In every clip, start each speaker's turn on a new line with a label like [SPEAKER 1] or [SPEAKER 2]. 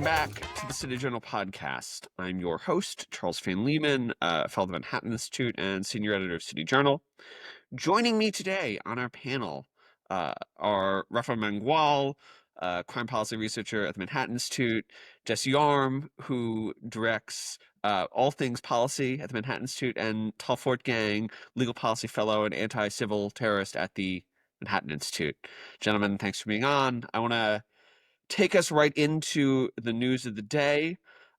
[SPEAKER 1] Welcome back to the City Journal podcast. I'm your host, Charles Fain Lehman, fellow of the Manhattan Institute and senior editor of City Journal. Joining me today on our panel are Rafael Mangual, crime policy researcher at the Manhattan Institute, Jesse Yarm, who directs all things policy at the Manhattan Institute, and Tal Fortgang, legal policy fellow and anti-civil terrorist at the Manhattan Institute. Gentlemen, thanks for being on. I want to take us right into the news of the day.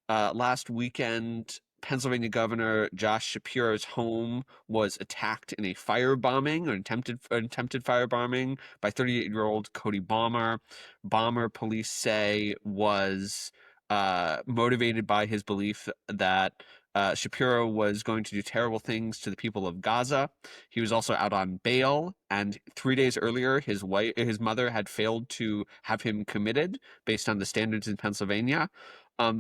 [SPEAKER 1] Last weekend, Pennsylvania Governor Josh Shapiro's home was attacked in a firebombing, or attempted firebombing, by 38-year-old Cody Balmer. Balmer, police say, was motivated by his belief that Shapiro was going to do terrible things to the people of Gaza. He was also out on bail, and 3 days earlier, his mother had failed to have him committed based on the standards in Pennsylvania.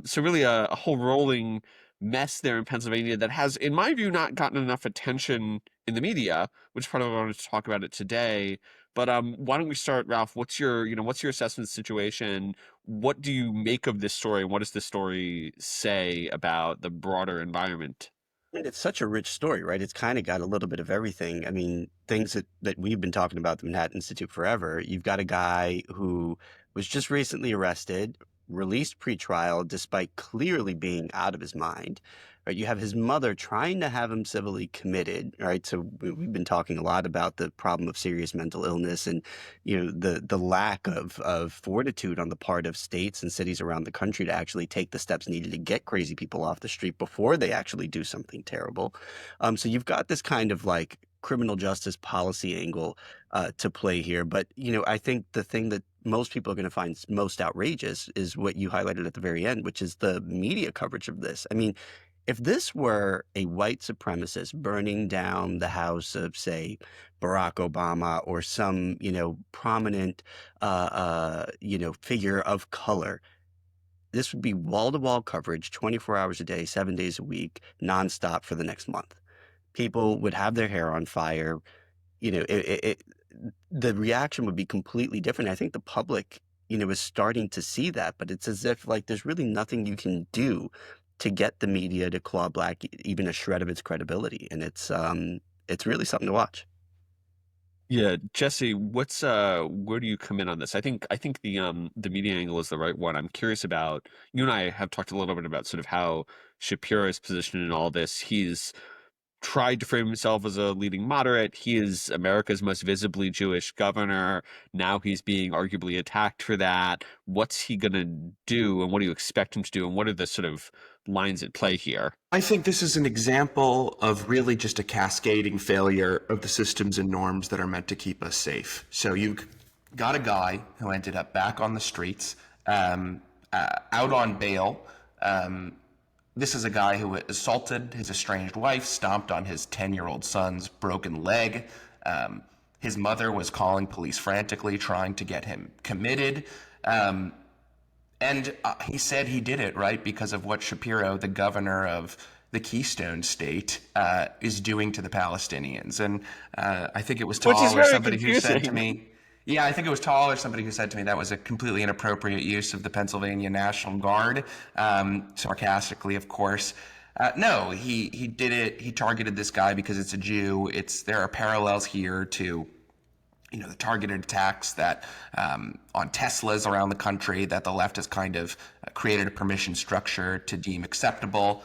[SPEAKER 1] So really a whole rolling mess there in Pennsylvania that has, in my view, not gotten enough attention in the media, which is part of why I wanted to talk about it today. But why don't we start, Ralph? What's your assessment of the situation? What do you make of this story? What does this story say about the broader environment?
[SPEAKER 2] It's such a rich story, right? It's kind of got a little bit of everything. I mean, things that we've been talking about at the Manhattan Institute forever. You've got a guy who was just recently arrested, released pretrial, despite clearly being out of his mind, right? You have his mother trying to have him civilly committed, right? So we've been talking a lot about the problem of serious mental illness and, the lack of fortitude on the part of states and cities around the country to actually take the steps needed to get crazy people off the street before they actually do something terrible. So you've got this kind of like criminal justice policy angle to play here. But, I think the thing that most people are going to find most outrageous is what you highlighted at the very end, which is the media coverage of this. I mean, if this were a white supremacist burning down the house of, say, Barack Obama or some, prominent, figure of color, this would be wall-to-wall coverage, 24 hours a day, 7 days a week, nonstop for the next month. People would have their hair on fire. The reaction would be completely different. I think the public, is starting to see that, but it's as if like there's really nothing you can do to get the media to claw back even a shred of its credibility. And it's really something to watch.
[SPEAKER 1] Yeah, Jesse, where do you come in on this? I think the media angle is the right one. I'm curious about, you and I have talked a little bit about sort of how Shapiro is positioned in all this. He's tried to frame himself as a leading moderate. He is America's most visibly Jewish governor. Now he's being arguably attacked for that. What's he going to do, and what do you expect him to do, and what are the sort of lines at play here?
[SPEAKER 3] I think this is an example of really just a cascading failure of the systems and norms that are meant to keep us safe. So you've got a guy who ended up back on the streets, out on bail. This is a guy who assaulted his estranged wife, stomped on his 10-year-old son's broken leg. His mother was calling police frantically, trying to get him committed. And he said he did it, right, because of what Shapiro, the governor of the Keystone State, is doing to the Palestinians. And I think it was Tal or somebody who said to me, yeah, I think it was Tal or somebody who said to me that was a completely inappropriate use of the Pennsylvania National Guard, sarcastically, of course. No, he did it. He targeted this guy because it's a Jew. There are parallels here to the targeted attacks that on Teslas around the country that the left has kind of created a permission structure to deem acceptable.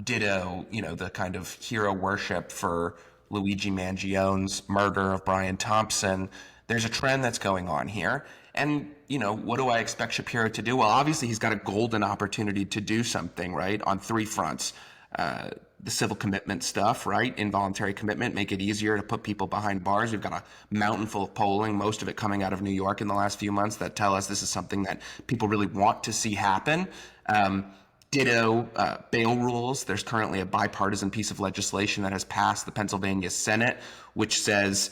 [SPEAKER 3] Ditto, the kind of hero worship for Luigi Mangione's murder of Brian Thompson. There's a trend that's going on here. And, what do I expect Shapiro to do? Well, obviously he's got a golden opportunity to do something, right, on three fronts. The civil commitment stuff, right? Involuntary commitment, make it easier to put people behind bars. We've got a mountain full of polling, most of it coming out of New York in the last few months, that tell us this is something that people really want to see happen. Ditto bail rules. There's currently a bipartisan piece of legislation that has passed the Pennsylvania Senate, which says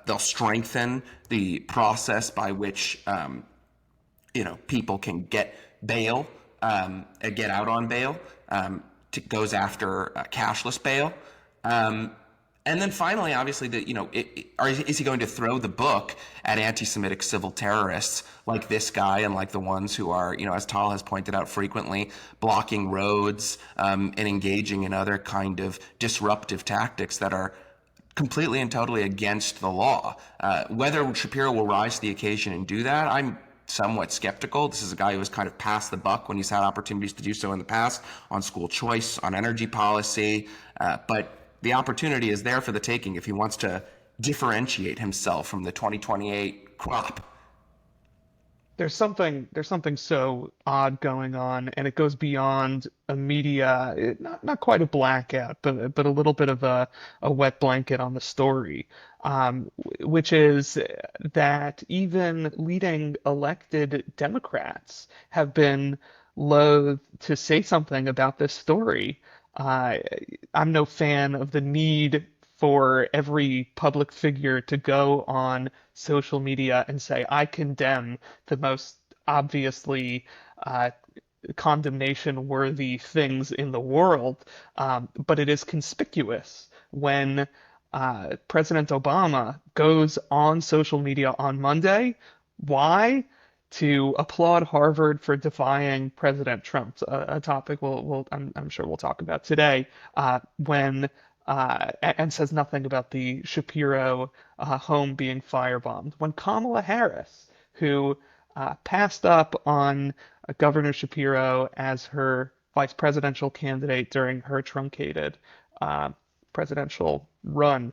[SPEAKER 3] they'll strengthen the process by which people can get bail and get out on bail. Goes after cashless bail. And then finally, obviously, is he going to throw the book at anti-Semitic civil terrorists like this guy and like the ones who are, as Tal has pointed out frequently, blocking roads and engaging in other kind of disruptive tactics that are completely and totally against the law? Whether Shapiro will rise to the occasion and do that, I'm somewhat skeptical. This is a guy who has kind of passed the buck when he's had opportunities to do so in the past on school choice, on energy policy, but the opportunity is there for the taking if he wants to differentiate himself from the 2028 crop.
[SPEAKER 4] There's something so odd going on, and it goes beyond a media, not quite a blackout, but a little bit of a wet blanket on the story, which is that even leading elected Democrats have been loath to say something about this story. Uh, I'm no fan of the need for every public figure to go on social media and say, I condemn the most obviously uh, condemnation worthy things in the world. But it is conspicuous when President Obama goes on social media on Monday. Why? To applaud Harvard for defying President Trump, a topic I'm sure we'll talk about today, when and says nothing about the Shapiro home being firebombed. When Kamala Harris, who passed up on Governor Shapiro as her vice presidential candidate during her truncated uh, presidential run,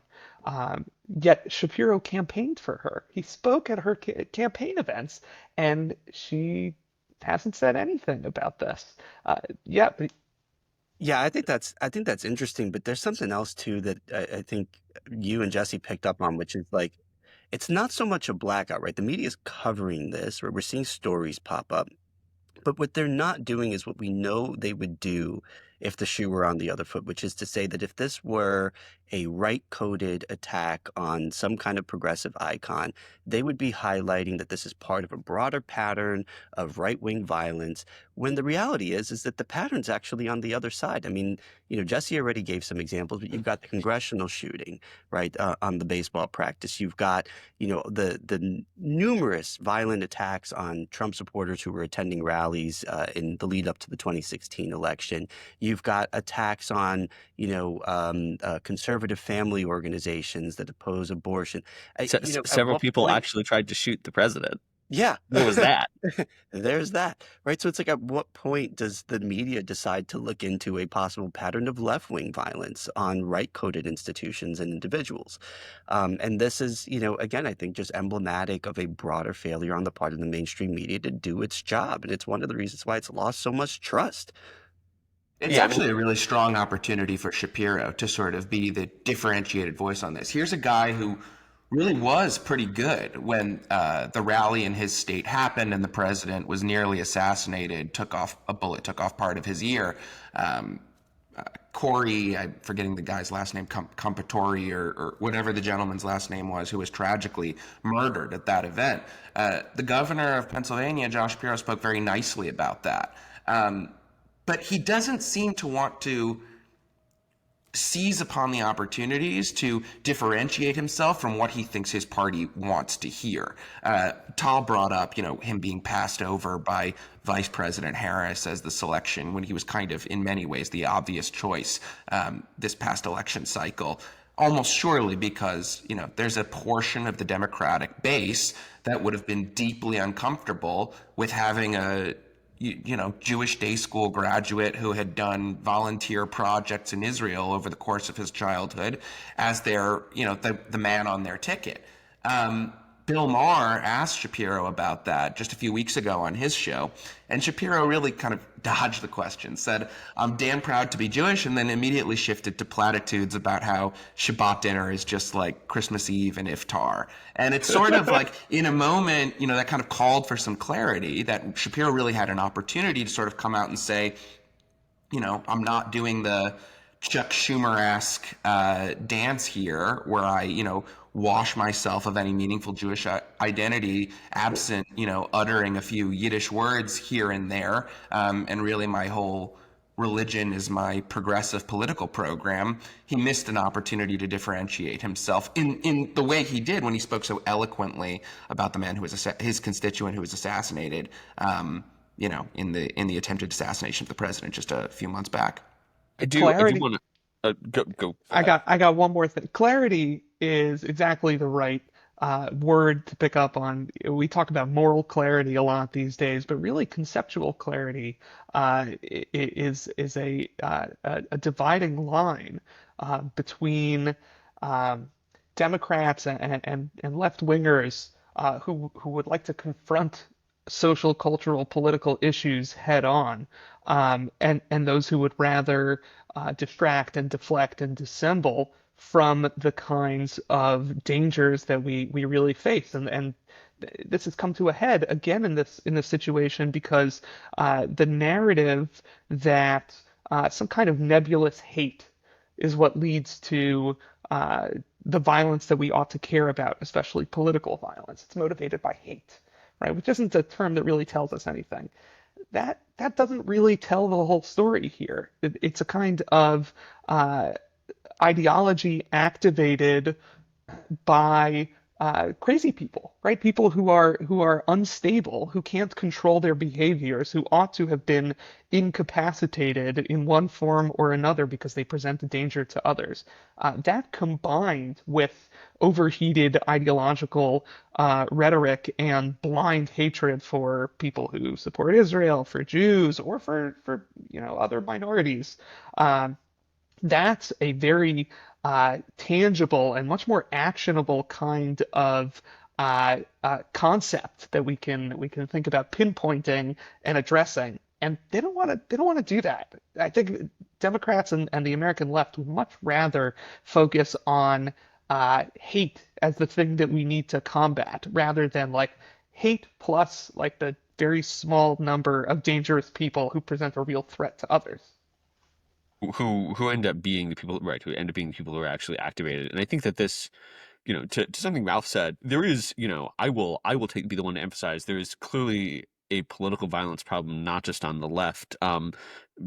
[SPEAKER 4] yet Shapiro campaigned for her. He spoke at her campaign events, and she hasn't said anything about this. Yeah,
[SPEAKER 2] Yeah, I think that's interesting, but there's something else too that I think you and Jesse picked up on, which is like it's not so much a blackout, right? The media is covering this, where we're seeing stories pop up. But what they're not doing is what we know they would do if the shoe were on the other foot, which is to say that if this were a right-coded attack on some kind of progressive icon, they would be highlighting that this is part of a broader pattern of right-wing violence, when the reality is that the pattern's actually on the other side. I mean, Jesse already gave some examples, but you've got the congressional shooting, right, on the baseball practice. You've got, the numerous violent attacks on Trump supporters who were attending rallies in the lead up to the 2016 election. You've got attacks on, conservative family organizations that oppose abortion. At
[SPEAKER 1] Several
[SPEAKER 2] what
[SPEAKER 1] people
[SPEAKER 2] point?
[SPEAKER 1] actually tried to shoot the president.
[SPEAKER 2] Yeah.
[SPEAKER 1] What was that?
[SPEAKER 2] There's that, right? So it's like, at what point does the media decide to look into a possible pattern of left-wing violence on right-coded institutions and individuals? And this is, again, I think just emblematic of a broader failure on the part of the mainstream media to do its job. And it's one of the reasons why it's lost so much trust.
[SPEAKER 3] It's actually a really strong opportunity for Shapiro to sort of be the differentiated voice on this. Here's a guy who really was pretty good when the rally in his state happened and the president was nearly assassinated, a bullet took off part of his ear. Corey, I'm forgetting the guy's last name, Compatori or whatever the gentleman's last name was, who was tragically murdered at that event. The governor of Pennsylvania, Josh Shapiro, spoke very nicely about that. But he doesn't seem to want to seize upon the opportunities to differentiate himself from what he thinks his party wants to hear. Tal brought up, him being passed over by Vice President Harris as the selection when he was kind of, in many ways, the obvious choice this past election cycle. Almost surely because, there's a portion of the Democratic base that would have been deeply uncomfortable with having a Jewish day school graduate who had done volunteer projects in Israel over the course of his childhood as their, the man on their ticket. Bill Maher asked Shapiro about that just a few weeks ago on his show, and Shapiro really kind of dodged the question, said, I'm damn proud to be Jewish, and then immediately shifted to platitudes about how Shabbat dinner is just like Christmas Eve and Iftar. And it's sort of like, in a moment, that kind of called for some clarity, that Shapiro really had an opportunity to sort of come out and say, I'm not doing the Chuck Schumer-esque dance here where I, wash myself of any meaningful Jewish identity, absent, uttering a few Yiddish words here and there. And really my whole religion is my progressive political program, he missed an opportunity to differentiate himself in the way he did when he spoke so eloquently about the man who was his constituent who was assassinated, in the attempted assassination of the president just a few months back.
[SPEAKER 1] I do
[SPEAKER 4] Clarity.
[SPEAKER 1] want to go for
[SPEAKER 4] I
[SPEAKER 1] that.
[SPEAKER 4] got one more thing. Clarity is exactly the right word to pick up on. We talk about moral clarity a lot these days, but really conceptual clarity is a dividing line between um, Democrats and left wingers who would like to confront social, cultural, political issues head on, and those who would rather distract and deflect and dissemble from the kinds of dangers that we really face. And this has come to a head again in this situation because the narrative that some kind of nebulous hate is what leads to the violence that we ought to care about, especially political violence. It's motivated by hate, right? Which isn't a term that really tells us anything. That doesn't really tell the whole story here. It's a kind of ideology activated by crazy people, right? People who are unstable, who can't control their behaviors, who ought to have been incapacitated in one form or another because they present a danger to others. That combined with overheated ideological rhetoric and blind hatred for people who support Israel, for Jews, or for other minorities. Um, that's a very tangible and much more actionable kind of concept that we can think about pinpointing and addressing. And they don't want to do that. I think Democrats and the American left would much rather focus on hate as the thing that we need to combat, rather than like hate plus like the very small number of dangerous people who present a real threat to others.
[SPEAKER 1] Who end up being the people, right? Who end up being the people who are actually activated. And I think that this, to something Ralph said, there is, I will be the one to emphasize there is clearly a political violence problem, not just on the left.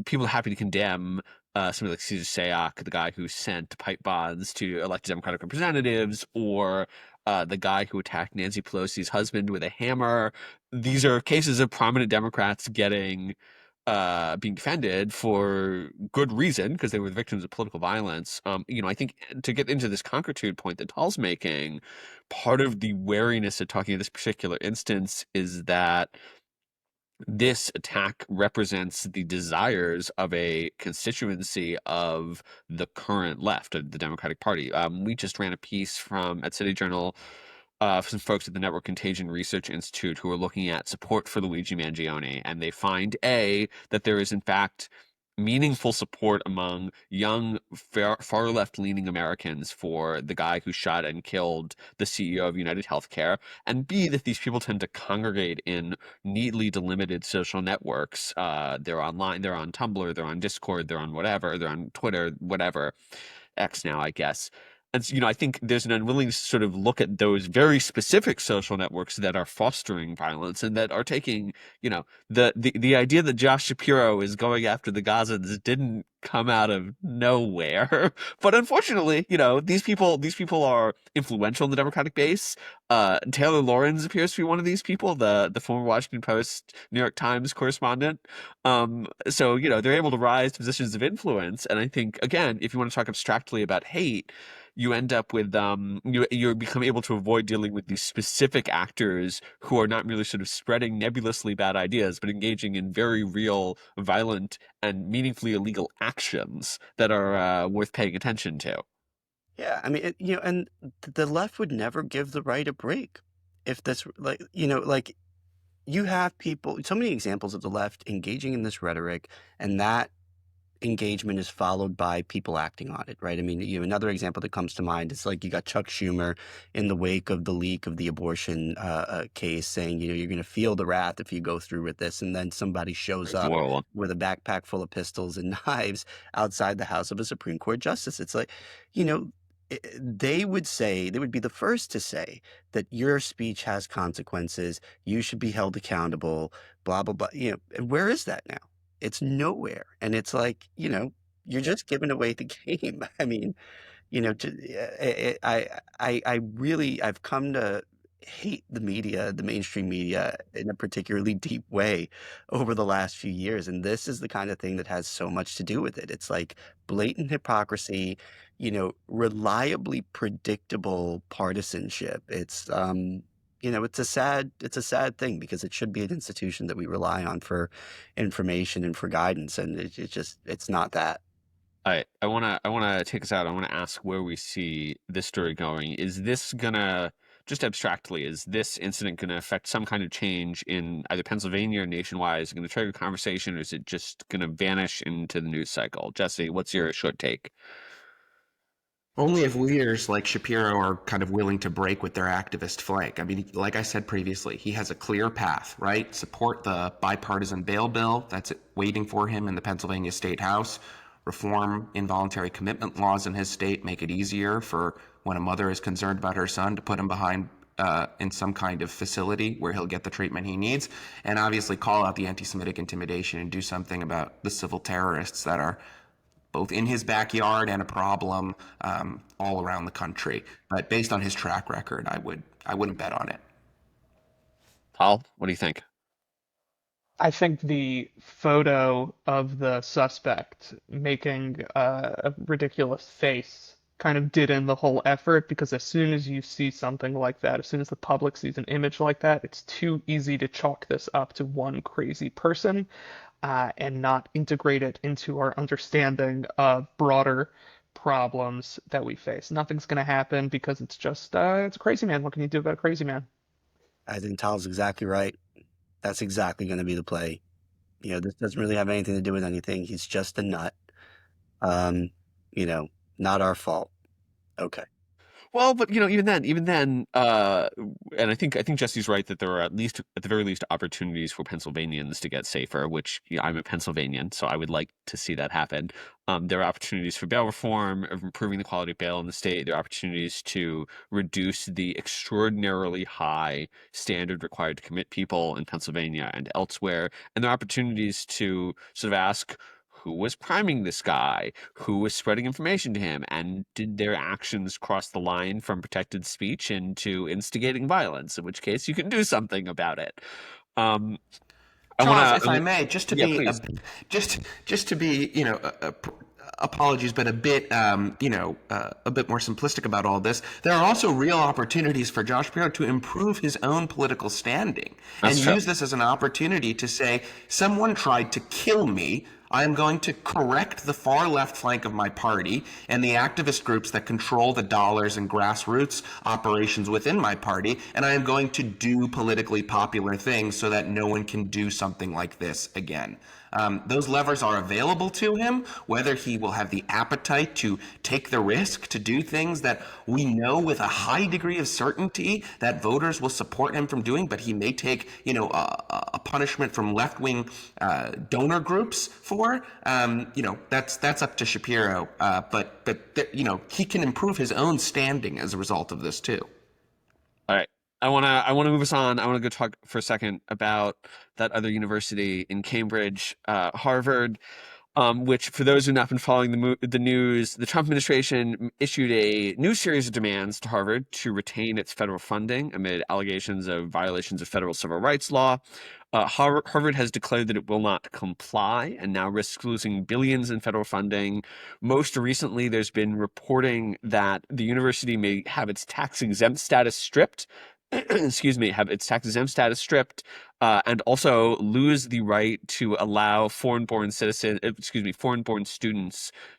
[SPEAKER 1] People are happy to condemn somebody like Caesar Sayoc, the guy who sent pipe bombs to elected Democratic representatives, or the guy who attacked Nancy Pelosi's husband with a hammer. These are cases of prominent Democrats being defended for good reason because they were victims of political violence. I think to get into this concretude point that Tal's making, part of the wariness of talking in this particular instance is that this attack represents the desires of a constituency of the current left of the Democratic Party. We just ran a piece from at City Journal, some folks at the Network Contagion Research Institute who are looking at support for Luigi Mangione, and they find that there is in fact meaningful support among young, far left-leaning Americans for the guy who shot and killed the CEO of United Healthcare, and B, that these people tend to congregate in neatly delimited social networks. They're online, they're on Tumblr, they're on Discord, they're on whatever, they're on Twitter, whatever, X now, I guess. And so, I think there's an unwillingness to sort of look at those very specific social networks that are fostering violence and that are taking, the idea that Josh Shapiro is going after the Gazans didn't come out of nowhere. But unfortunately, these people are influential in the Democratic base. Taylor Lorenz appears to be one of these people, the former Washington Post, New York Times correspondent. So, they're able to rise to positions of influence. And I think, again, if you want to talk abstractly about hate, you end up with you become able to avoid dealing with these specific actors who are not merely sort of spreading nebulously bad ideas, but engaging in very real, violent, and meaningfully illegal actions that are worth paying attention to.
[SPEAKER 2] Yeah, I mean, and the left would never give the right a break. If this, like you have people, so many examples of the left engaging in this rhetoric, and that engagement is followed by people acting on it, right? I mean, another example that comes to mind is like you got Chuck Schumer in the wake of the leak of the abortion case saying, you're going to feel the wrath if you go through with this. And then somebody shows up
[SPEAKER 1] Well,
[SPEAKER 2] with a backpack full of pistols and knives outside the house of a Supreme Court justice. It's like, you know, they would be the first to say that your speech has consequences. You should be held accountable, blah, blah, blah. Where is that now? it's nowhere. And it's like, you're just giving away the game. I mean, I really, I've come to hate the media, the mainstream media, in a particularly deep way over the last few years. And this is the kind of thing that has so much to do with it. It's like blatant hypocrisy, reliably predictable partisanship. It's a sad thing because it should be an institution that we rely on for information and for guidance. And it's not that.
[SPEAKER 1] I wanna take us out. I wanna ask where we see this story going. Is this gonna, just abstractly, is this incident gonna affect some kind of change in either Pennsylvania or nationwide? Is it gonna trigger conversation, or is it just gonna vanish into the news cycle? Jesse, what's your short take?
[SPEAKER 3] Only if leaders like Shapiro are kind of willing to break with their activist flank. I mean, like I said previously, he has a clear path, right? Support the bipartisan bail bill that's waiting for him in the Pennsylvania State House. Reform involuntary commitment laws in his state, make it easier for when a mother is concerned about her son to put him behind in some kind of facility where he'll get the treatment he needs, and obviously call out the anti-Semitic intimidation and do something about the civil terrorists that are both in his backyard and a problem all around the country. But based on his track record, I wouldn't bet on it.
[SPEAKER 1] Paul, what do you think?
[SPEAKER 4] I think the photo of the suspect making a ridiculous face kind of did in the whole effort because as soon as you see something like that, as soon as the public sees an image like that, it's too easy to chalk this up to one crazy person and not integrate it into our understanding of broader problems that we face. Nothing's going to happen because it's just, it's a crazy man. What can you do about a crazy man?
[SPEAKER 2] I think Tal's exactly right. That's exactly going to be the play. This doesn't really have anything to do with anything. He's just a nut. Um, you know, Not our fault. Okay.
[SPEAKER 1] Well, but even then, and I think Jesse's right that there are at the very least, opportunities for Pennsylvanians to get safer. Which I'm a Pennsylvanian, so I would like to see that happen. There are opportunities for bail reform, of improving the quality of bail in the state. There are opportunities to reduce the extraordinarily high standard required to commit people in Pennsylvania and elsewhere, and there are opportunities to sort of ask, who was priming this guy? Who was spreading information to him? And did their actions cross the line from protected speech into instigating violence? In which case, you can do something about it. Um, I want
[SPEAKER 3] Charles, if I
[SPEAKER 1] to,
[SPEAKER 3] may,
[SPEAKER 1] yeah, please.
[SPEAKER 3] just to be, apologies, but a bit, a bit more simplistic about all this. There are also real opportunities for Josh Shapiro to improve his own political standing and
[SPEAKER 1] That's true.
[SPEAKER 3] use this as an opportunity to say, someone tried to kill me. I am going to correct the far left flank of my party and the activist groups that control the dollars and grassroots operations within my party, and I am going to do politically popular things so that no one can do something like this again. Those levers are available to him. Whether he will have the appetite to take the risk to do things that we know with a high degree of certainty that voters will support him from doing, but he may take, a punishment from left-wing donor groups for, that's up to Shapiro. But he can improve his own standing as a result of this too.
[SPEAKER 1] All right. I wanna move us on. I want to go talk for a second about that other university in Cambridge, Harvard. Which, for those who have not been following the news, the Trump administration issued a new series of demands to Harvard to retain its federal funding amid allegations of violations of federal civil rights law. Harvard has declared that it will not comply and now risks losing billions in federal funding. Most recently, there's been reporting that the university may have its tax exempt status stripped. Excuse me, have its tax exempt status stripped, and also lose the right to allow foreign-born students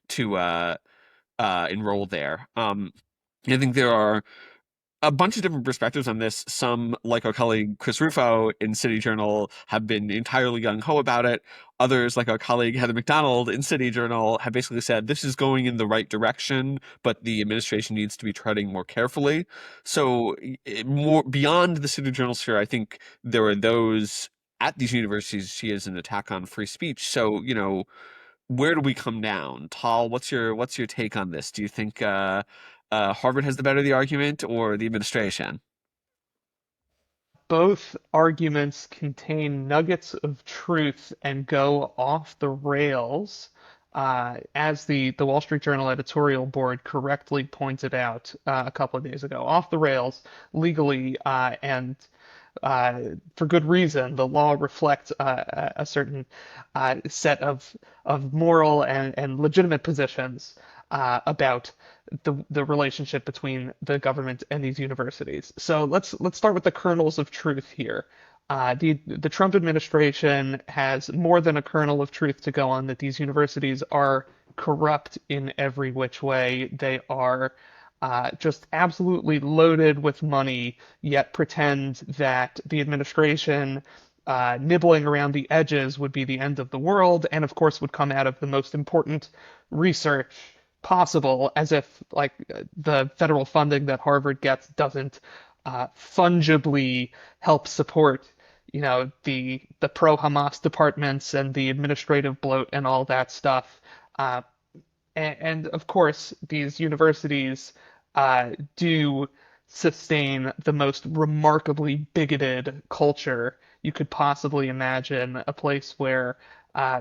[SPEAKER 1] to enroll there. I think there are a bunch of different perspectives on this. Some, like our colleague Chris Rufo in City Journal, have been entirely gung-ho about it. Others, like our colleague Heather McDonald in City Journal, have basically said this is going in the right direction, but the administration needs to be treading more carefully. So, more beyond the City Journal sphere, I think there are those at these universities see as an attack on free speech. So, where do we come down? Tal, what's your take on this? Do you think Harvard has the better of the argument or the administration?
[SPEAKER 4] Both arguments contain nuggets of truth and go off the rails, as the Wall Street Journal editorial board correctly pointed out a couple of days ago. Off the rails legally, and for good reason. The law reflects a certain set of moral and legitimate positions about the relationship between the government and these universities. So let's start with the kernels of truth here. The Trump administration has more than a kernel of truth to go on that these universities are corrupt in every which way. They are just absolutely loaded with money, yet pretend that the administration nibbling around the edges would be the end of the world, and of course would come out of the most important research possible, as if like the federal funding that Harvard gets doesn't fungibly help support, the pro-Hamas departments and the administrative bloat and all that stuff. Uh, and of course, these universities do sustain the most remarkably bigoted culture you could possibly imagine. A place where,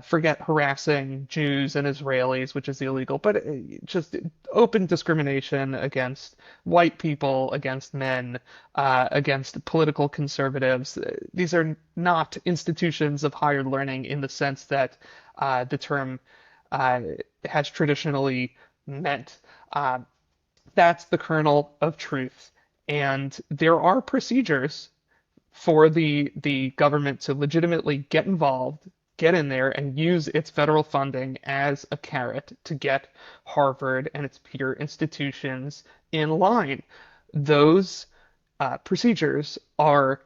[SPEAKER 4] forget harassing Jews and Israelis, which is illegal, but just open discrimination against white people, against men, against political conservatives. These are not institutions of higher learning in the sense that the term uh, has traditionally meant. That's the kernel of truth. And there are procedures for the government to legitimately get involved, get in there, and use its federal funding as a carrot to get Harvard and its peer institutions in line. Those procedures are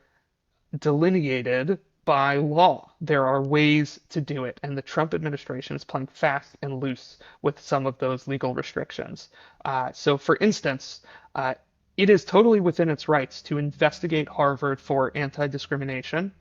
[SPEAKER 4] delineated by law. There are ways to do it, and the Trump administration is playing fast and loose with some of those legal restrictions. So, for instance, it is totally within its rights to investigate Harvard for anti-discrimination.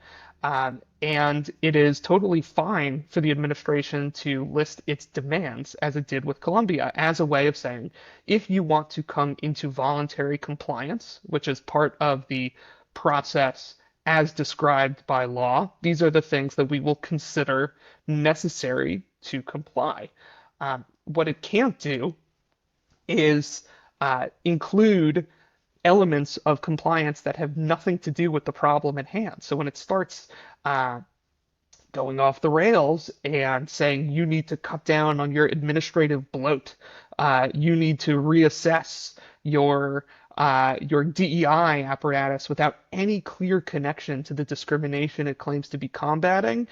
[SPEAKER 4] And it is totally fine for the administration to list its demands, as it did with Columbia, as a way of saying, if you want to come into voluntary compliance, which is part of the process as described by law, these are the things that we will consider necessary to comply. What it can't do is include elements of compliance that have nothing to do with the problem at hand. So when it starts uh, going off the rails and saying you need to cut down on your administrative bloat, you need to reassess your DEI apparatus without any clear connection to the discrimination it claims to be combating,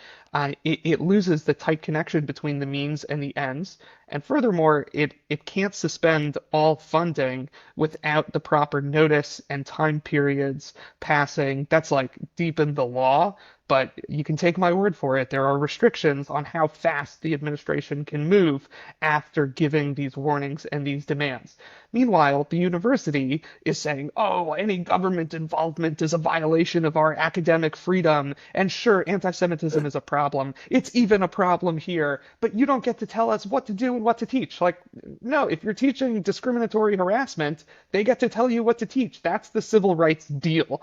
[SPEAKER 4] it loses the tight connection between the means and the ends. And furthermore, it can't suspend all funding without the proper notice and time periods passing. That's like deep in the law, but you can take my word for it. There are restrictions on how fast the administration can move after giving these warnings and these demands. Meanwhile, the university is saying, oh, any government involvement is a violation of our academic freedom. And sure, anti Semitism is a problem. It's even a problem here, but you don't get to tell us what to do and what to teach. Like, no, if you're teaching discriminatory harassment, they get to tell you what to teach. That's the civil rights deal.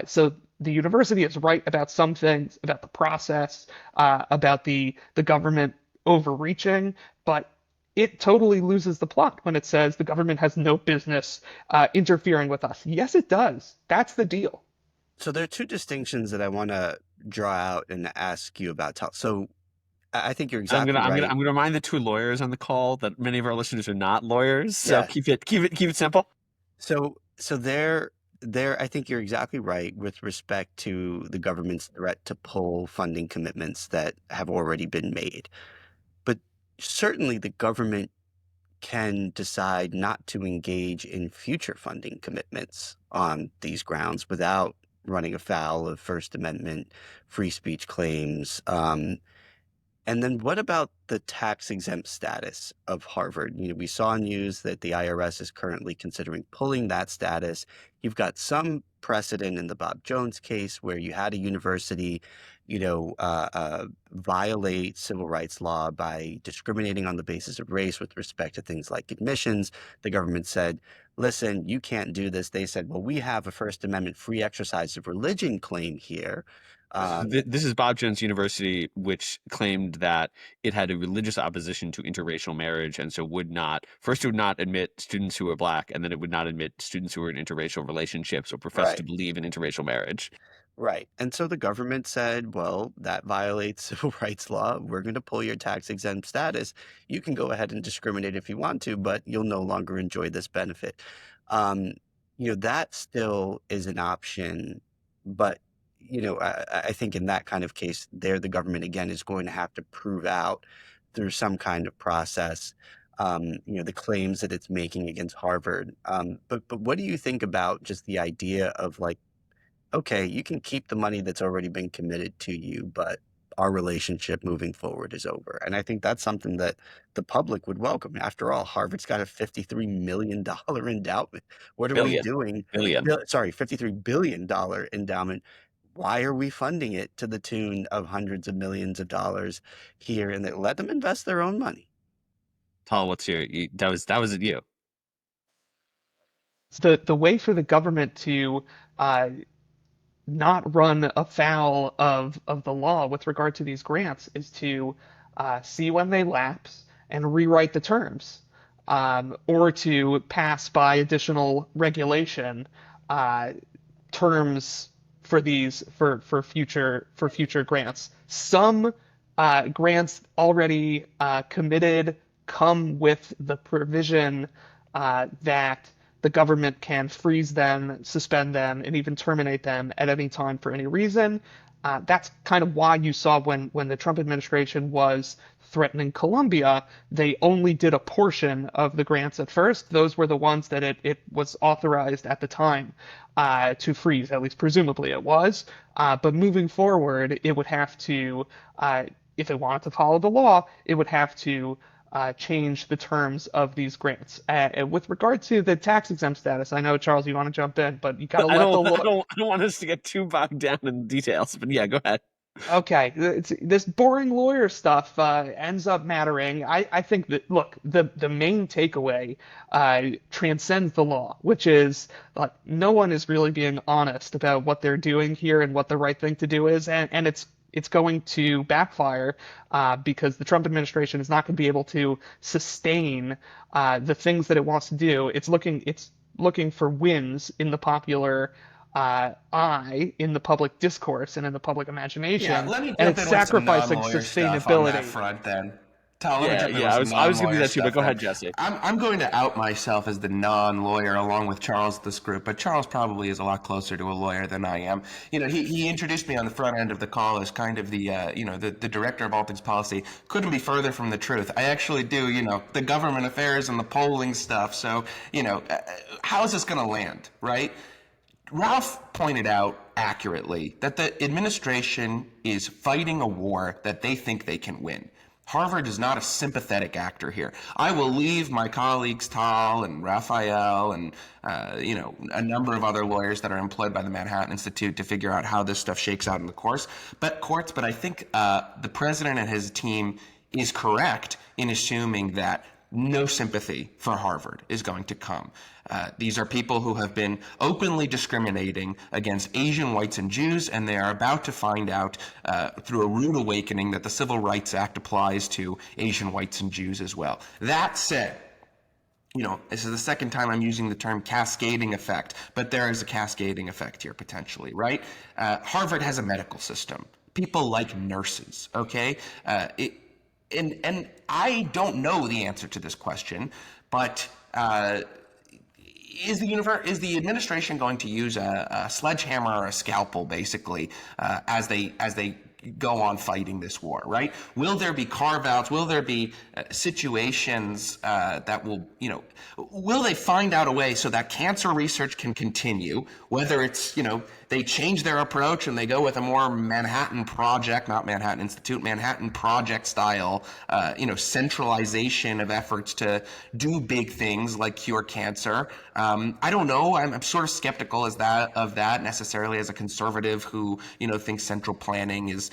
[SPEAKER 4] So the university is right about some things, about the process, about the government overreaching, but it totally loses the plot when it says the government has no business interfering with us. Yes, it does. That's the deal.
[SPEAKER 2] So there are two distinctions that I want to draw out and ask you about. So I think you're exactly right.
[SPEAKER 1] I'm gonna remind the two lawyers on the call that many of our listeners are not lawyers, so
[SPEAKER 2] Yeah.
[SPEAKER 1] keep it simple.
[SPEAKER 2] So there I think you're exactly right with respect to the government's threat to pull funding commitments that have already been made. But certainly the government can decide not to engage in future funding commitments on these grounds without running afoul of First Amendment free speech claims. And then what about the tax exempt status of Harvard? We saw news that the IRS is currently considering pulling that status. You've got some precedent in the Bob Jones case where you had a university, violate civil rights law by discriminating on the basis of race with respect to things like admissions. The government said, listen, you can't do this. They said, well, we have a First Amendment free exercise of religion claim here.
[SPEAKER 1] This is Bob Jones University, which claimed that it had a religious opposition to interracial marriage, and so it would not admit students who were black, and then it would not admit students who were in interracial relationships or professed to
[SPEAKER 2] Right.
[SPEAKER 1] believe in interracial marriage.
[SPEAKER 2] Right. And so the government said, well, that violates civil rights law. We're going to pull your tax exempt status. You can go ahead and discriminate if you want to, but you'll no longer enjoy this benefit. Um, that still is an option. But, I think in that kind of case, there, the government, again, is going to have to prove out through some kind of process, the claims that it's making against Harvard. But what do you think about just the idea of like, okay, you can keep the money that's already been committed to you, but our relationship moving forward is over. And I think that's something that the public would welcome. After all, Harvard's got a $53 million endowment. What are we
[SPEAKER 1] Billion.
[SPEAKER 2] doing?
[SPEAKER 1] Billion.
[SPEAKER 2] Sorry, $53 billion endowment. Why are we funding it to the tune of hundreds of millions of dollars here? And they let them invest their own money.
[SPEAKER 1] Tal, that was it, you.
[SPEAKER 4] It's the way for the government to uh, not run afoul of the law with regard to these grants is to see when they lapse and rewrite the terms, or to pass by additional regulation uh, terms for these for future grants. Some grants already committed come with the provision that the government can freeze them, suspend them, and even terminate them at any time for any reason. That's kind of why you saw when the Trump administration was threatening Colombia, they only did a portion of the grants at first. Those were the ones that it was authorized at the time to freeze, at least presumably it was. But moving forward, it would have to, if it wanted to follow the law, it would have to change the terms of these grants. With regard to the tax exempt status, I know Charles, you want to jump in, but you got to let the law.
[SPEAKER 1] I don't want us to get too bogged down in details, but yeah, go ahead.
[SPEAKER 4] Okay, this boring lawyer stuff ends up mattering. I think that, look, the main takeaway transcends the law, which is like no one is really being honest about what they're doing here and what the right thing to do is, and it's going to backfire because the Trump administration is not going to be able to sustain the things that it wants to do. It's looking for wins in the popular eye, in the public discourse and in the public
[SPEAKER 3] Yeah,
[SPEAKER 4] imagination,
[SPEAKER 3] let me
[SPEAKER 4] and
[SPEAKER 3] jump
[SPEAKER 4] it's
[SPEAKER 3] in with some
[SPEAKER 4] sacrificing
[SPEAKER 3] non-lawyer stuff on that
[SPEAKER 4] sustainability.
[SPEAKER 3] front then. Tal, let me
[SPEAKER 1] Yeah,
[SPEAKER 3] jump in
[SPEAKER 1] yeah,
[SPEAKER 3] with some
[SPEAKER 1] I was gonna do
[SPEAKER 3] non-lawyer
[SPEAKER 1] that too, but
[SPEAKER 3] stuff
[SPEAKER 1] go
[SPEAKER 3] then.
[SPEAKER 1] ahead, Jesse.
[SPEAKER 3] I'm going to out myself as the non-lawyer along with Charles this group, but Charles probably is a lot closer to a lawyer than I am. He introduced me on the front end of the call as kind of the director of all things policy. Couldn't be further from the truth. I actually do, the government affairs and the polling stuff. So, how is this going to land, right? Ralph pointed out accurately that the administration is fighting a war that they think they can win. Harvard is not a sympathetic actor here. I will leave my colleagues Tal and Rafael and a number of other lawyers that are employed by the Manhattan Institute to figure out how this stuff shakes out in the courts. But I think the president and his team is correct in assuming that no sympathy for Harvard is going to come. These are people who have been openly discriminating against Asian whites and Jews, and they are about to find out through a rude awakening that the Civil Rights Act applies to Asian whites and Jews as well. That said, this is the second time I'm using the term cascading effect, but there is a cascading effect here potentially, right? Harvard has a medical system. People like nurses, okay? And I don't know the answer to this question, but is the administration going to use a sledgehammer or a scalpel, basically, as they go on fighting this war, right? Will there be carve-outs? Will there be situations that will they find out a way so that cancer research can continue, whether it's, they change their approach and they go with a more Manhattan Project, not Manhattan Institute, Manhattan Project style, centralization of efforts to do big things like cure cancer. I don't know. I'm sort of skeptical of that necessarily as a conservative who, thinks central planning is,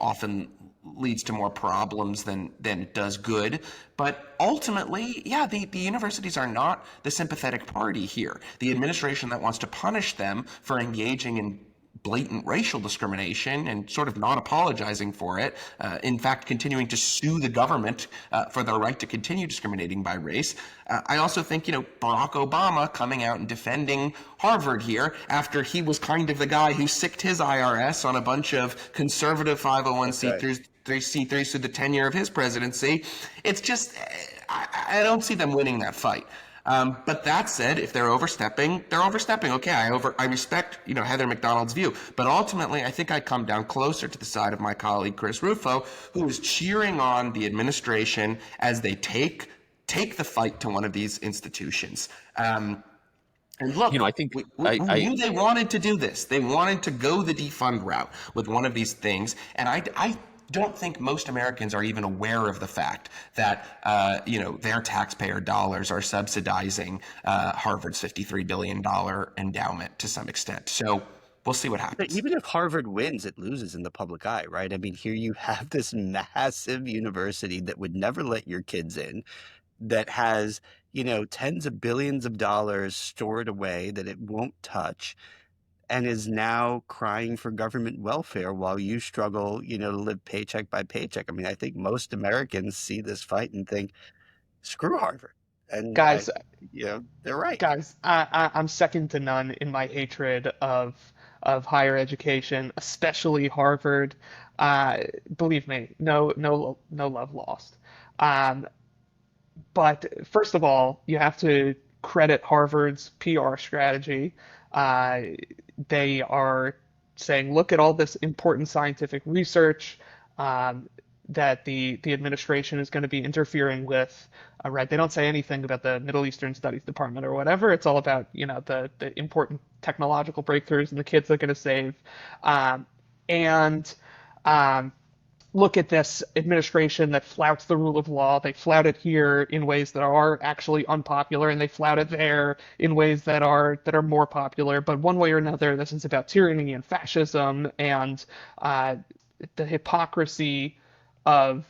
[SPEAKER 3] often leads to more problems than it does good. But ultimately, yeah, the universities are not the sympathetic party here. The administration that wants to punish them for engaging in blatant racial discrimination and sort of not apologizing for it, in fact, continuing to sue the government for their right to continue discriminating by race. I also think, Barack Obama coming out and defending Harvard here after he was kind of the guy who sicked his IRS on a bunch of conservative 501c3s through the tenure of his presidency. It's just, I don't see them winning that fight. But that said, if they're overstepping, they're overstepping. Okay, I respect, Heather McDonald's view, but ultimately, I think I come down closer to the side of my colleague Chris Rufo, who is cheering on the administration as they take the fight to one of these institutions. And look,
[SPEAKER 1] I think
[SPEAKER 3] we knew they wanted to do this. They wanted to go the defund route with one of these things, and I don't think most Americans are even aware of the fact that their taxpayer dollars are subsidizing Harvard's $53 billion endowment to some extent. So we'll see what
[SPEAKER 2] But
[SPEAKER 3] happens.
[SPEAKER 2] even if Harvard wins, it loses in the public eye, right? I mean, here you have this massive university that would never let your kids in, that has, tens of billions of dollars stored away that it won't touch, and is now crying for government welfare while you struggle, to live paycheck by paycheck. I mean, I think most Americans see this fight and think, screw Harvard. And
[SPEAKER 4] Guys,
[SPEAKER 2] they're right.
[SPEAKER 4] I'm second to none in my hatred of higher education, especially Harvard. Believe me, no love lost. Um, but first of all, you have to credit Harvard's PR strategy. Uh, they are saying, look at all this important scientific research that the administration is going to be interfering with. Right? They don't say anything about the Middle Eastern Studies Department or whatever. It's all about the important technological breakthroughs and the kids they're going to save. And um, Look at this administration that flouts the rule of law. They flout it here in ways that are actually unpopular, and they flout it there in ways that are more popular. But one way or another, this is about tyranny and fascism and uh, the hypocrisy of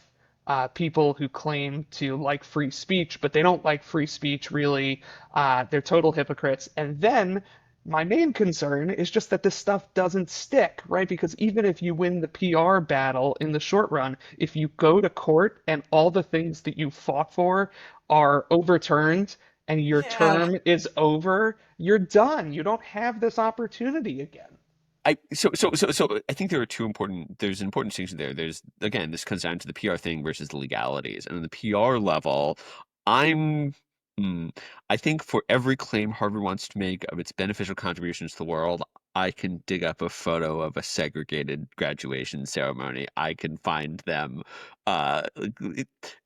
[SPEAKER 4] people who claim to like free speech, but they don't like free speech really. They're total hypocrites. And then my main concern is just that this stuff doesn't stick, right? Because even if you win the PR battle in the short run, if you go to court and all the things that you fought for are overturned and your
[SPEAKER 3] Yeah.
[SPEAKER 4] term is over, you're done. You don't have this opportunity again.
[SPEAKER 1] So I think there's an important distinction there. There's, again, this comes down to the PR thing versus the legalities. And on the PR level, I'm hmm, I think for every claim Harvard wants to make of its beneficial contributions to the world, I can dig up a photo of a segregated graduation ceremony. I can find them uh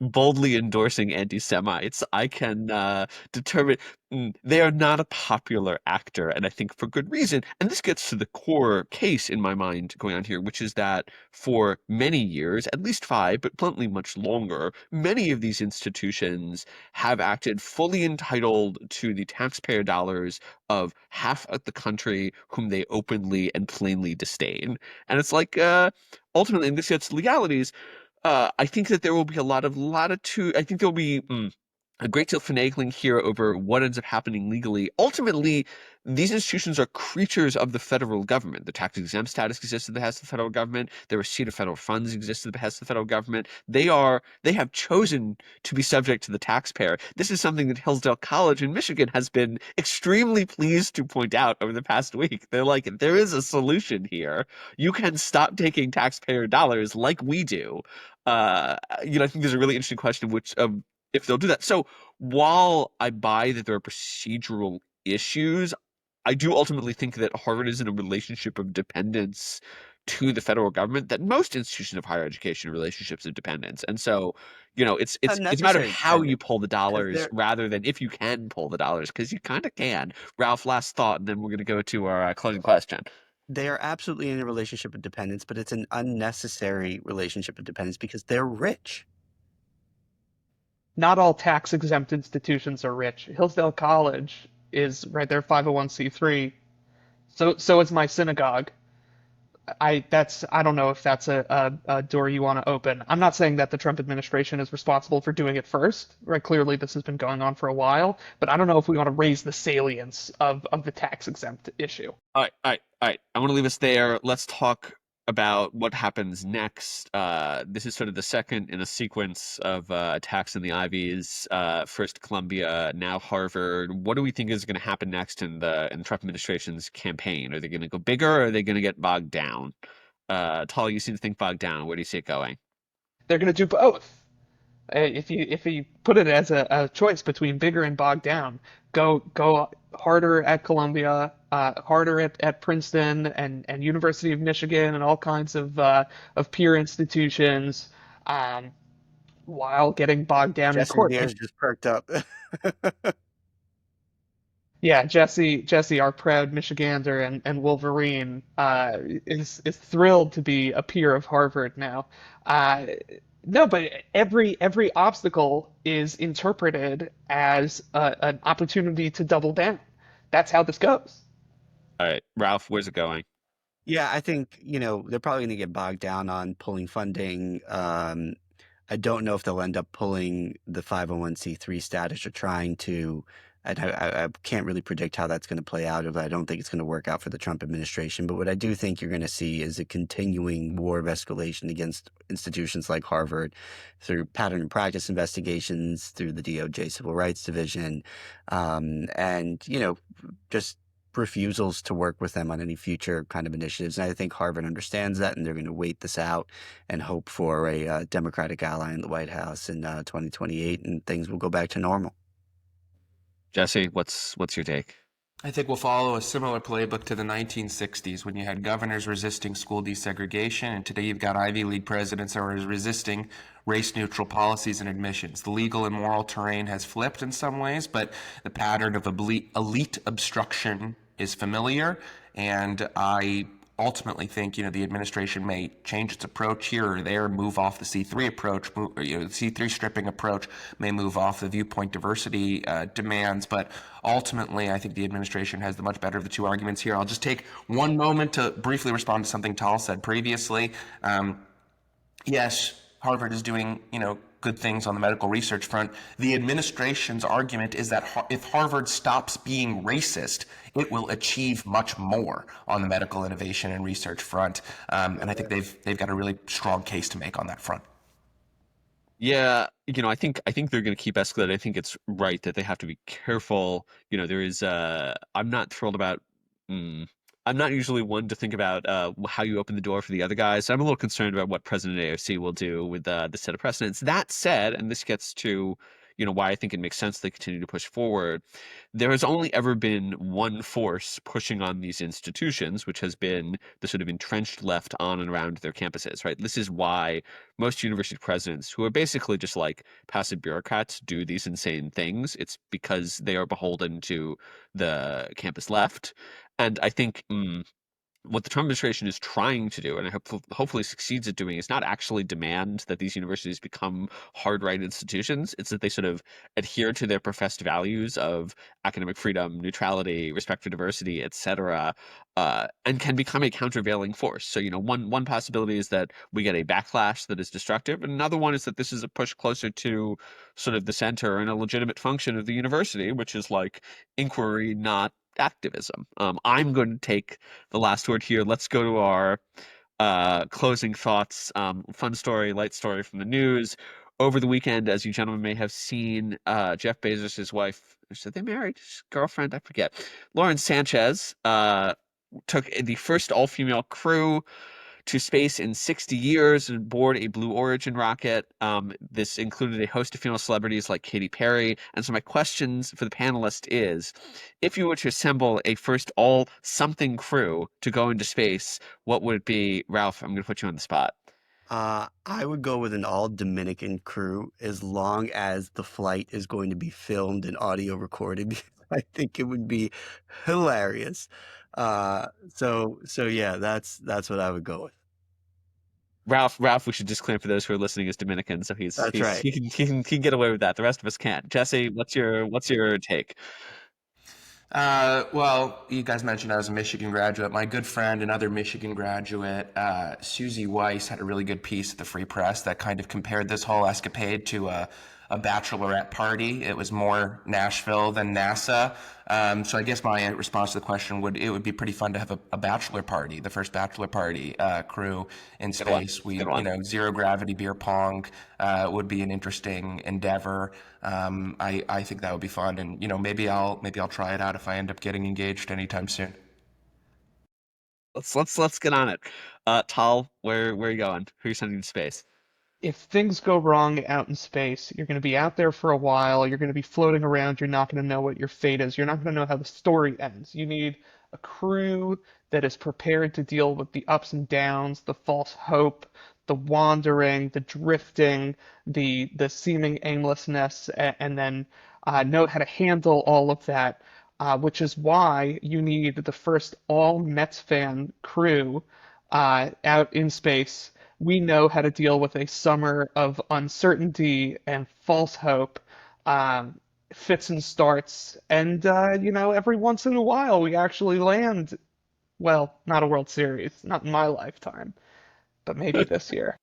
[SPEAKER 1] boldly endorsing anti-Semites. I can determine they are not a popular actor, and I think for good reason. And this gets to the core case in my mind going on here, which is that for many years, at least five, but bluntly much longer, many of these institutions have acted fully entitled to the taxpayer dollars of half of the country whom they openly and plainly disdain. And it's like, ultimately, and this gets to legalities, I think that there will be a lot of latitude. I think there will be a great deal of finagling here over what ends up happening legally. Ultimately, these institutions are creatures of the federal government. The tax exempt status exists at the behest of the federal government. The receipt of federal funds exists at the behest of the federal government. They have chosen to be subject to the taxpayer. This is something that Hillsdale College in Michigan has been extremely pleased to point out over the past week. They're like, there is a solution here. You can stop taking taxpayer dollars like we do. I think there's a really interesting question of which of if they'll do that. So while I buy that there are procedural issues, I do ultimately think that Harvard is in a relationship of dependence to the federal government that most institutions of higher education are relationships of dependence. And so, it's a matter of
[SPEAKER 2] Unnecessary
[SPEAKER 1] how you
[SPEAKER 2] dependence,
[SPEAKER 1] pull the
[SPEAKER 2] because
[SPEAKER 1] dollars rather than if you can pull the dollars, because you kind of can. Ralph, last thought, and then we're going to go to our closing question.
[SPEAKER 2] they are absolutely in a relationship of dependence, but it's an unnecessary relationship of dependence because they're rich.
[SPEAKER 4] Not all tax exempt institutions are rich. Hillsdale College is right there, 501c3. So is my synagogue. I don't know if that's a door you want to open. I'm not saying that the Trump administration is responsible for doing it first, right? Clearly, this has been going on for a while, but I don't know if we want to raise the salience of the tax exempt issue.
[SPEAKER 1] All right. I want to leave us there. Let's talk about what happens next. This is sort of the second in a sequence of attacks in the Ivies. First Columbia, now Harvard. What do we think is going to happen next in the Trump administration's campaign? Are they going to go bigger, or are they going to get bogged down? Tal, you seem to think bogged down. Where do you see it going?
[SPEAKER 4] They're going to do both. If you put it as a choice between bigger and bogged down, go harder at Columbia, harder at Princeton and University of Michigan and all kinds of peer institutions, um, while getting bogged down in
[SPEAKER 2] Jesse's
[SPEAKER 4] court.
[SPEAKER 2] ears just perked up.
[SPEAKER 4] Yeah, Jesse, our proud Michigander and Wolverine, is thrilled to be a peer of Harvard now. Uh, no, but every obstacle is interpreted as an opportunity to double down. That's how this goes.
[SPEAKER 1] All right, Ralph, where's it going?
[SPEAKER 2] Yeah, I think, they're probably going to get bogged down on pulling funding. I don't know if they'll end up pulling the 501c3 status or trying to. I can't really predict how that's going to play out. I don't think it's going to work out for the Trump administration. But what I do think you're going to see is a continuing war of escalation against institutions like Harvard through pattern and practice investigations, through the DOJ Civil Rights Division, and, just refusals to work with them on any future kind of initiatives. And I think Harvard understands that, and they're going to wait this out and hope for a Democratic ally in the White House in 2028, and things will go back to normal.
[SPEAKER 1] Jesse, what's your take?
[SPEAKER 3] I think we'll follow a similar playbook to the 1960s when you had governors resisting school desegregation, and today you've got Ivy League presidents who are resisting race-neutral policies and admissions. The legal and moral terrain has flipped in some ways, but the pattern of elite obstruction is familiar, and I ultimately think the administration may change its approach here or there, move off the C3 approach, the C3 stripping approach may move off the viewpoint diversity demands, but ultimately I think the administration has the much better of the two arguments here. I'll just take one moment to briefly respond to something Tal said previously. Yes, Harvard is doing, good things on the medical research front. The administration's argument is that if Harvard stops being racist, it will achieve much more on the medical innovation and research front. And I think they've got a really strong case to make on that front.
[SPEAKER 1] Yeah, I think they're going to keep escalating. I think it's right that they have to be careful. There is I'm not thrilled about mm, I'm not usually one to think about how you open the door for the other guys. I'm a little concerned about what President AOC will do with the set of precedents. That said, and this gets to why I think it makes sense they continue to push forward. There has only ever been one force pushing on these institutions, which has been the sort of entrenched left on and around their campuses, right? This is why most university presidents, who are basically just like passive bureaucrats, do these insane things. It's because they are beholden to the campus left. And I think what the Trump administration is trying to do, and I hopefully succeeds at doing, is not actually demand that these universities become hard right institutions. It's that they sort of adhere to their professed values of academic freedom, neutrality, respect for diversity, etc., and can become a countervailing force. So, one possibility is that we get a backlash that is destructive, and another one is that this is a push closer to sort of the center and a legitimate function of the university, which is like inquiry, not activism. I'm going to take the last word here. Let's go to our closing thoughts. Fun story, light story from the news. Over the weekend, as you gentlemen may have seen, Jeff Bezos' wife, are they married? His girlfriend? I forget. Lauren Sanchez took the first all-female crew to space in 60 years and board a Blue Origin rocket. This included a host of female celebrities like Katy Perry. And so my questions for the panelists is, if you were to assemble a first all something crew to go into space, what would it be? Ralph, I'm going to put you on the spot.
[SPEAKER 2] I would go with an all Dominican crew as long as the flight is going to be filmed and audio recorded. I think it would be hilarious. So yeah, that's what I would go with.
[SPEAKER 1] Ralph, we should disclaim for those who are listening, is Dominican, so
[SPEAKER 2] That's right.
[SPEAKER 1] he can get away with that. The rest of us can't. Jesse, what's your take?
[SPEAKER 3] Well, you guys mentioned I was a Michigan graduate. My good friend, another Michigan graduate, Susie Weiss, had a really good piece at the Free Press that kind of compared this whole escapade to a bachelorette party. It was more Nashville than NASA. So I guess my response to the question would be pretty fun to have a bachelor party, the first bachelor party crew in space.
[SPEAKER 1] Good one.
[SPEAKER 3] Zero gravity beer pong would be an interesting endeavor. I think that would be fun, and maybe I'll try it out if I end up getting engaged anytime soon.
[SPEAKER 1] Let's get on it. Tal, where are you going? Who are you sending to space?
[SPEAKER 4] If things go wrong out in space, you're going to be out there for a while, you're going to be floating around, you're not going to know what your fate is, you're not going to know how the story ends. You need a crew that is prepared to deal with the ups and downs, the false hope, the wandering, the drifting, the seeming aimlessness, and then know how to handle all of that, which is why you need the first all Mets fan crew out in space. We know how to deal with a summer of uncertainty and false hope, um, fits and starts, and every once in a while we actually land. Well, not a World Series, not in my lifetime, but maybe this year.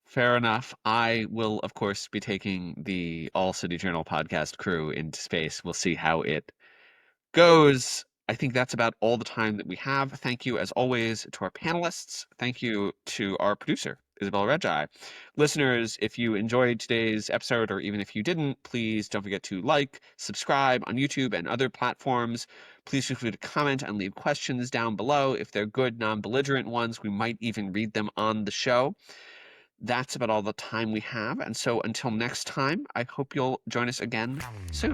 [SPEAKER 1] Fair enough. I will, of course, be taking the All City Journal podcast crew into space. We'll see how it goes. I think that's about all the time that we have. Thank you, as always, to our panelists. Thank you to our producer, Isabel Regi. Listeners, if you enjoyed today's episode, or even if you didn't, please don't forget to like, subscribe on YouTube and other platforms. Please feel free to comment and leave questions down below. If they're good, non-belligerent ones, we might even read them on the show. That's about all the time we have. And so until next time, I hope you'll join us again soon.